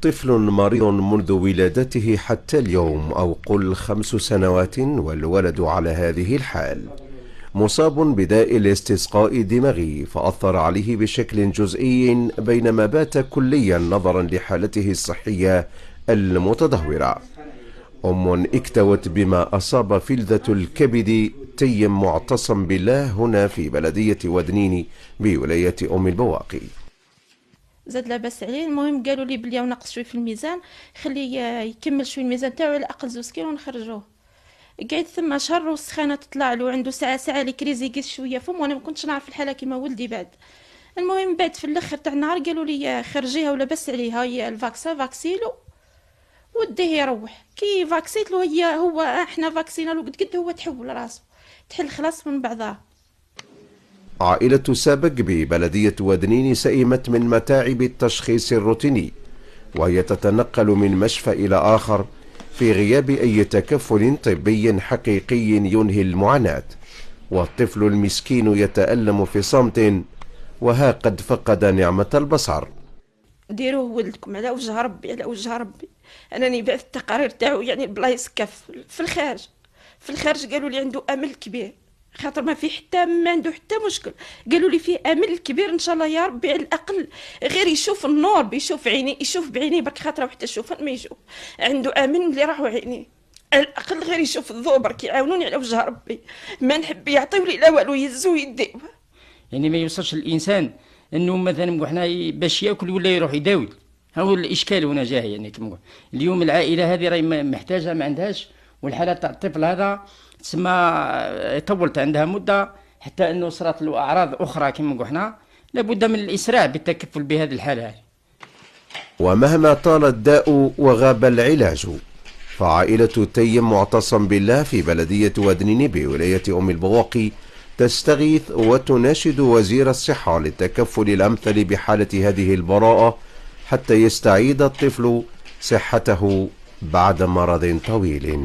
طفل مريض منذ ولادته حتى اليوم، أو قل 5 سنوات، والولد على هذه الحال، مصاب بداء الاستسقاء الدماغي فأثر عليه بشكل جزئي، بينما بات كليا نظرا لحالته الصحية المتدهورة. اكتوت بما أصاب فلذة الكبد تيم معتصم بالله هنا في بلدية ودنيني بولاية أم البواقي. زاد لاباس عليه. المهم قالوا لي بلي نقص شوي في الميزان، خليه يكمل شوي الميزان تاعو، على الاقل 2 كيلو ونخرجوه. قعد ثم شهر والسخانه تطلع له، عنده ساعه لي كريزي يقيس شويه فم، وانا ما كنتش نعرف الحاله كيما ولدي بعد. المهم بعد في الاخر تاع النهار قالوا لي خرجيها ولا بس عليها، هي الفاكسا فاكسيلو وديه يروح. كي فاكسيت له هو احنا فاكسينا له قد هو تحول راسه، تحل خلاص من بعضها. عائلة سابق ببلدية ودنين سئمت من متاعب التشخيص الروتيني، وهي تتنقل من مشفى إلى آخر في غياب أي تكفل طبي حقيقي ينهي المعاناة، والطفل المسكين يتألم في صمت، وها قد فقد نعمة البصر. ديروه ولدكم على وجه ربي، على وجه ربي. انني بعث التقارير تاعو، يعني البلايص كف في الخارج قالوا لي عنده امل كبير، خاطر ما عنده حتى مشكل. قالوا لي فيه امل كبير ان شاء الله يا ربي، على الاقل غير يشوف النور، بيشوف عيني، يشوف بعينيه برك، خاطر حتى يشوف ما يشوف، عنده امل اللي راحوا عينيه، على الاقل غير يشوف الضوء برك، يعاونوني على وجه ربي. ما نحب يعطيو لي لا والو، يهزوا يديوه. يعني ما يوصلش الانسان انه مثلا حنا باش ياكل ولا يروح يداوي. هو الاشكال هنا جاي، يعني كما اليوم العائله هذه راهي محتاجه، ما عندهاش، والحاله تاع الطفل هذا تسمى طولت عندها مده حتى انه صارت له اعراض اخرى كما حنا، لابد من الاسراع بالتكفل بهذه الحاله هذه. ومهما طال الداء وغاب العلاج، فعائلة تيم معتصم بالله في بلدية ودنين بولاية أم البواقي تستغيث وتناشد وزير الصحة للتكفل الأمثل بحالة هذه البراءة حتى يستعيد الطفل صحته بعد مرض طويل.